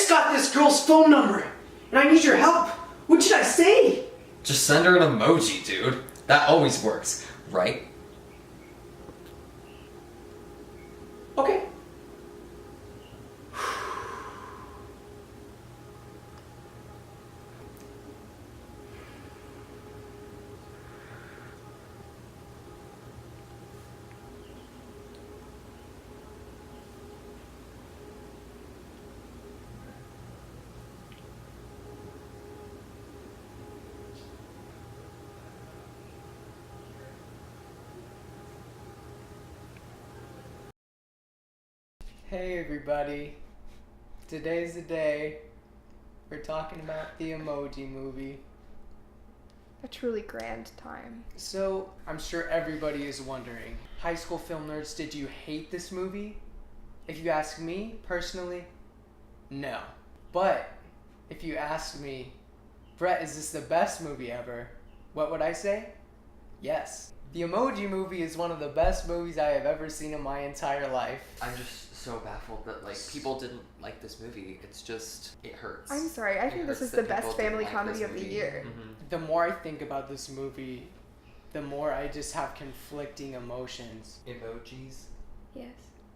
just got this girl's phone number, and I need your help. What should I say? Just send her an emoji, dude. That always works, right? Okay. Hey everybody, today's the day. We're talking about the Emoji Movie. A truly grand time. So, I'm sure everybody is wondering, high school film nerds, did you hate this movie? If you ask me, personally, no. But, if you ask me, Bret, is this the best movie ever? What would I say? Yes. The Emoji Movie is one of the best movies I have ever seen in my entire life. I'm just so baffled that people didn't like this movie. It's just, it hurts. I'm sorry, I think this is the best family comedy of the year. Mm-hmm. The more I think about this movie, the more I just have conflicting emotions. Emojis? Yes.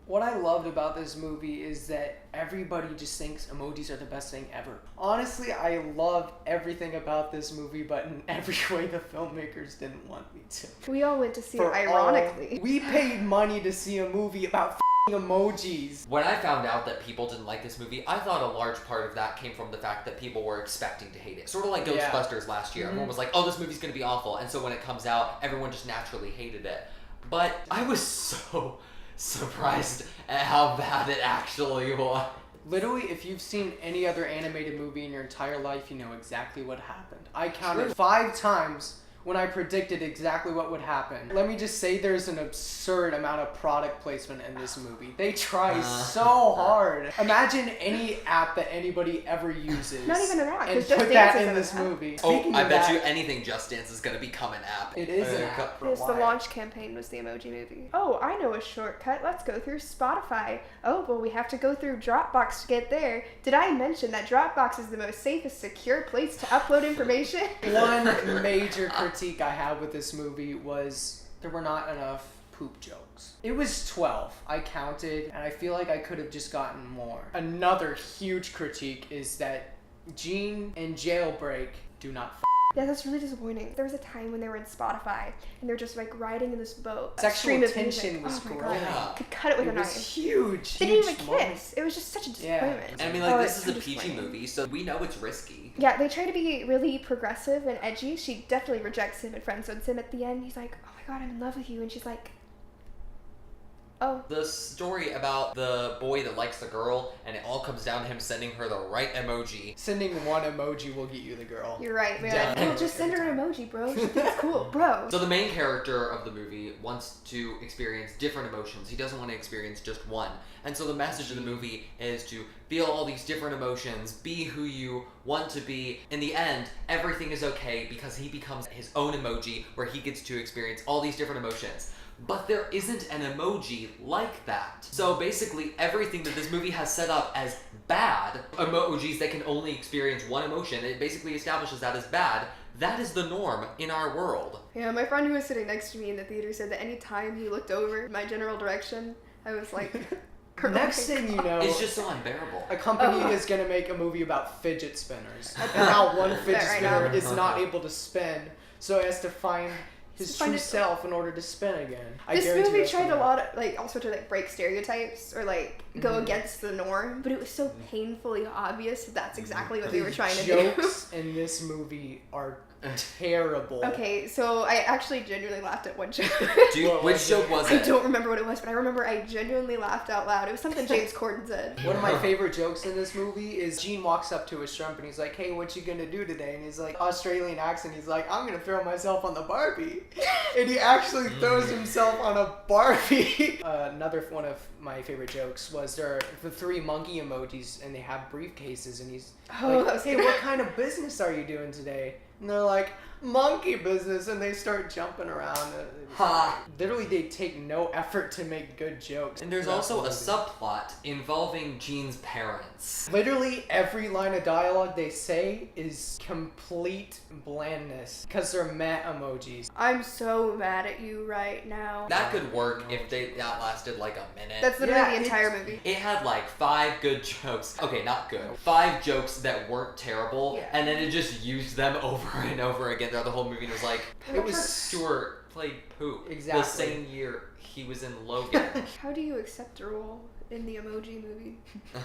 What I loved about this movie is that everybody just thinks emojis are the best thing ever. Honestly, I loved everything about this movie, but in every way the filmmakers didn't want me to. We all went to see it ironically. We paid money to see a movie about emojis. When I found out that people didn't like this movie, I thought a large part of that came from the fact that people were expecting to hate it. Sort of like Ghostbusters last year. Everyone was like, oh, this movie's gonna be awful. And so when it comes out, everyone just naturally hated it. But I was so surprised at how bad it actually was. Literally, if you've seen any other animated movie in your entire life, you know exactly what happened. I counted 5 times when I predicted exactly what would happen. Let me just say there's an absurd amount of product placement in this movie. They try so hard. Imagine any app that anybody ever uses. Not even an app, and Just put Dance that is in this an app. movie. Oh, Speaking I of bet that, you anything Just Dance is gonna become an app. it is an app. for a Yes, the while. launch campaign was the Emoji Movie. Oh, I know a shortcut. Let's go through Spotify. Oh, well, we have to go through Dropbox to get there. Did I mention that Dropbox is the most safest, secure place to upload information? One major critique I have with this movie was there were not enough poop jokes. It was 12. I counted, and I feel like I could have just gotten more. Another huge critique is that Gene and Jailbreak do not Yeah, that's really disappointing. There was a time when they were in Spotify, and they were just like riding in this boat. A Sexual stream of tension music. was Oh my growing. God. Could cut it with It a was knife. huge. They didn't huge even moment. kiss. It was just such a Yeah. disappointment. And I mean, like, this it's is a so PG disappointing. movie, so we know it's risky. Yeah, they try to be really progressive and edgy. She definitely rejects him and friendzones him at the end. He's like, oh my God, I'm in love with you. And she's like, oh. The story about the boy that likes the girl, and it all comes down to him sending her the right emoji. Sending one emoji will get you the girl. You're right, man. Definitely. Well, just send her an emoji, bro. She thinks it's cool, bro. So the main character of the movie wants to experience different emotions. He doesn't want to experience just one. And so the message of the movie is to feel all these different emotions, be who you want to be. In the end, everything is okay because he becomes his own emoji where he gets to experience all these different emotions. But there isn't an emoji like that. So basically everything that this movie has set up as bad, emojis that can only experience one emotion, it basically establishes that as bad. That is the norm in our world. Yeah, my friend who was sitting next to me in the theater said that any time he looked over my general direction, I was like, Next thing you know, It's just so unbearable. a company is going to make a movie about fidget spinners. And now one fidget right spinner now. is not able to spin, so he has to find his true self in order to spin again. This movie tried a lot of, like, also to, like, break stereotypes or, like, go against the norm, but it was so painfully obvious that that's exactly what they were trying to do. Jokes in this movie are terrible. Okay, so I actually genuinely laughed at one joke. Which joke was I it? don't remember what it was, but I remember I genuinely laughed out loud. It was something James Corden said. One of my favorite jokes in this movie is Gene walks up to his shrimp and he's like, hey, what you gonna do today? And he's like, Australian accent, he's like, I'm gonna throw myself on the Barbie. And he actually throws himself on a Barbie. Another one of my favorite jokes was there are the 3 monkey emojis and they have briefcases and he's Oh, that like, was hey, good. what kind of business are you doing today? And they're like, monkey business, and they start jumping around. Ha! Literally, they take no effort to make good jokes. And there's also a subplot involving Jean's parents. Literally, every line of dialogue they say is complete blandness because they're meh emojis. I'm so mad at you right now. That could work if that lasted like a minute. That's literally the entire movie. It had like 5 good jokes. Okay, not good. 5 jokes that weren't terrible, and then it just used them over and over again throughout the whole movie. And it was like, It was Stewart played Poop. Exactly. The same year he was in Logan. How do you accept a role in the Emoji Movie?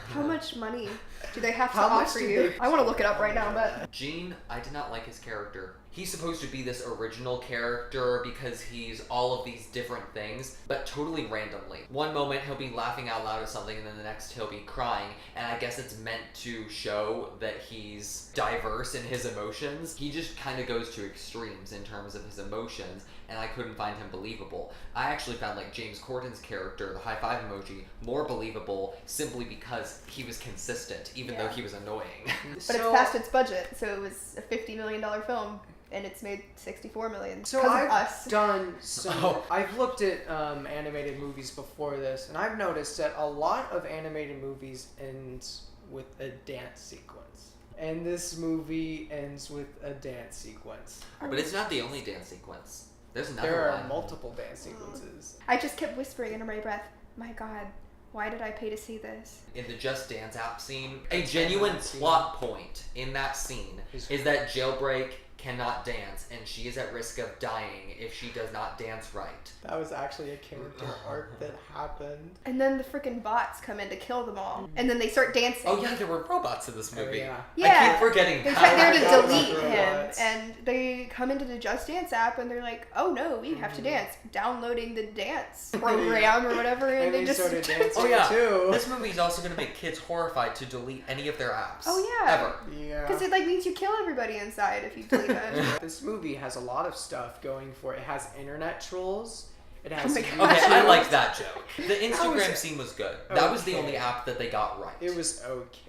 How much money do they have to How much offer do you? they- I want to look it up right now, but Gene, I did not like his character. He's supposed to be this original character because he's all of these different things, but totally randomly. One moment he'll be laughing out loud at something, and then the next he'll be crying, and I guess it's meant to show that he's diverse in his emotions. He just kind of goes to extremes in terms of his emotions, and I couldn't find him believable. I actually found like James Corden's character, the high five emoji, more believable simply because he was consistent, even though he was annoying. but it's past its budget, so it was a $50 million film. And it's made $64 million So because of I've us. done some. I've looked at animated movies before this, and I've noticed that a lot of animated movies ends with a dance sequence. And this movie ends with a dance sequence. But it's not the only dance sequence. There's another There are one. multiple dance sequences. I just kept whispering under my breath, my God, why did I pay to see this? In the Just Dance app scene, a genuine plot point in that scene is that Jailbreak cannot dance, and she is at risk of dying if she does not dance right. That was actually a character arc that happened. And then the freaking bots come in to kill them all. And then they start dancing. Oh yeah, there were robots in this movie. yeah. I keep forgetting They that. tried there to Robots. delete him, Robots. and they come into the Just Dance app, and they're like, "Oh no, we have to dance." Downloading the dance program or whatever, and they just started dancing Oh yeah, too. this movie is also going to make kids horrified to delete any of their apps. Oh yeah, Ever. Yeah. because it like means you kill everybody inside if you delete them. This movie has a lot of stuff going for it. It has internet trolls. It has Oh my YouTube. God. Okay, I like that joke. The Instagram was scene was good. That was the okay. only app that they got right. It was okay.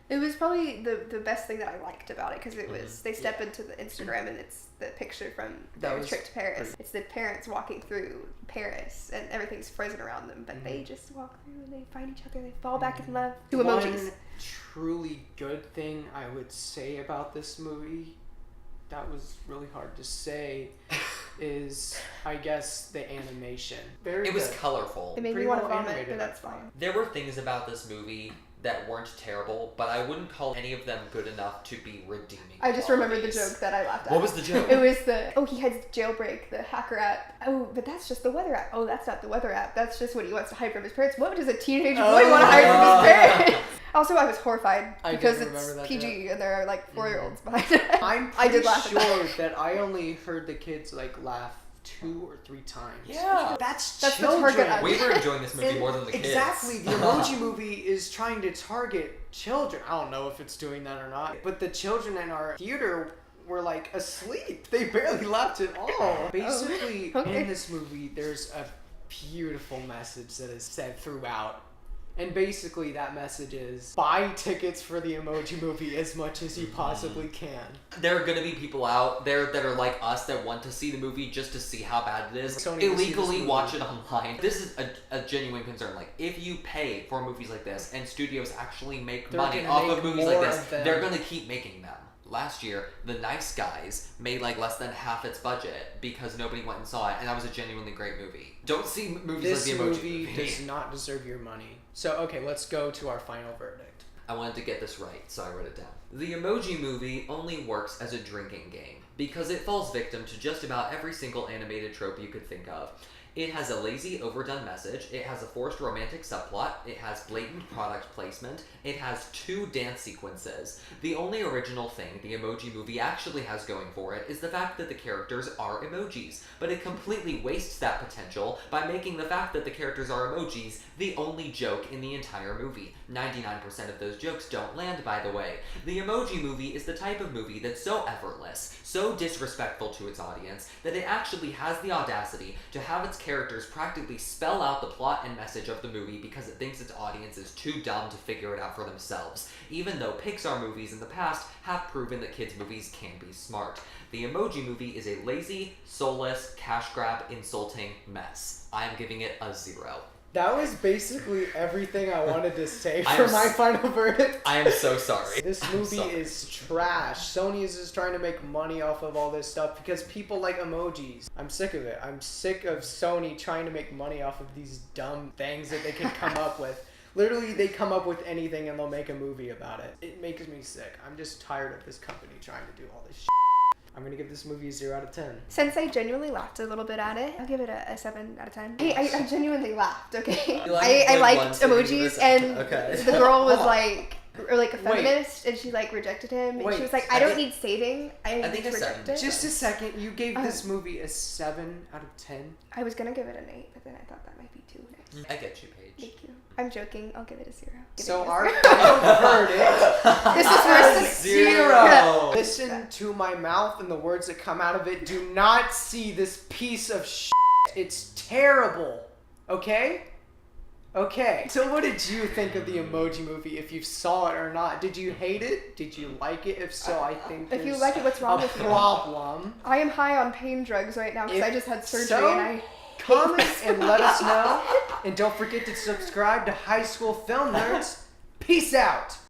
It was probably the best thing that I liked about it because it was they step into the Instagram and it's the picture from That their was trip to Paris. It's the parents walking through Paris and everything's frozen around them, but they just walk through and they find each other. They fall back in love. Two emojis. One truly good thing I would say about this movie, that was really hard to say, is I guess the animation. Very It was good. colorful. It made me Pretty want to well vomit, animated, but I that's thought. fine. There were things about this movie that weren't terrible, but I wouldn't call any of them good enough to be redeeming. I just remembered the qualities. joke that I laughed at. What was the joke? It was he has Jailbreak, the hacker app. Oh, but that's just the weather app. Oh, that's not the weather app. That's just what he wants to hide from his parents. What does a teenage boy want to hide from his parents? Also, I was horrified I because did remember it's that PG and there are like 4-year-olds behind it. I'm I did pretty laugh at sure that. that I only heard the kids like laugh 2 or 3 times. Yeah. That's the children. target audience. We were enjoying this movie And more than the kids. Exactly. The Emoji Movie is trying to target children. I don't know if it's doing that or not. But the children in our theater were like asleep. They barely laughed at all. Basically, okay. in this movie, there's a beautiful message that is said throughout. And basically that message is buy tickets for the Emoji Movie as much as you possibly can. There are going to be people out there that are like us that want to see the movie just to see how bad it is. Sony to see this Illegally movie. watch it online. This is a genuine concern. Like, if you pay for movies like this and studios actually make They're money gonna off make of movies like more this, of them. they're going to keep making them. Last year, The Nice Guys made like less than half its budget because nobody went and saw it, and that was a genuinely great movie. Don't see movies This like The Emoji movie Movie. does not deserve your money. So, okay, let's go to our final verdict. I wanted to get this right, so I wrote it down. The Emoji Movie only works as a drinking game because it falls victim to just about every single animated trope you could think of. It has a lazy, overdone message, it has a forced romantic subplot, it has blatant product placement, it has 2 dance sequences. The only original thing the Emoji Movie actually has going for it is the fact that the characters are emojis, but it completely wastes that potential by making the fact that the characters are emojis the only joke in the entire movie. 99% of those jokes don't land, by the way. The Emoji Movie is the type of movie that's so effortless, so disrespectful to its audience, that it actually has the audacity to have its characters practically spell out the plot and message of the movie because it thinks its audience is too dumb to figure it out for themselves, even though Pixar movies in the past have proven that kids' movies can be smart. The Emoji Movie is a lazy, soulless, cash grab, insulting mess. I am giving it a 0. That was basically everything I wanted to say for my final verdict. I am so sorry. This movie is trash. Sony is just trying to make money off of all this stuff because people like emojis. I'm sick of it. I'm sick of Sony trying to make money off of these dumb things that they can come up with. Literally, they come up with anything and they'll make a movie about it. It makes me sick. I'm just tired of this company trying to do all this shit. I'm going to give this movie a 0 out of 10. Since I genuinely laughed a little bit at it, I'll give it a 7 out of 10. I genuinely laughed, okay? I liked emojis, and the girl was like a feminist, and she like rejected him, and she was like, I don't need saving, I need to reject it. Just a second, you gave this movie a 7 out of 10? I was going to give it an 8, but then I thought that might be too nice. I get you, Paige. Thank you. I'm joking. I'll give it a 0. So our final verdict. This is versus 0. Listen to my mouth and the words that come out of it. Do not see this piece of shit. It's terrible. Okay? Okay. So what did you think of the Emoji Movie, if you saw it or not? Did you hate it? Did you like it? If so, I think if you like it, what's wrong with you? Problem. I am high on pain drugs right now because I just had surgery and I... Comment and let us know. And don't forget to subscribe to High School Film Nerds. Peace out.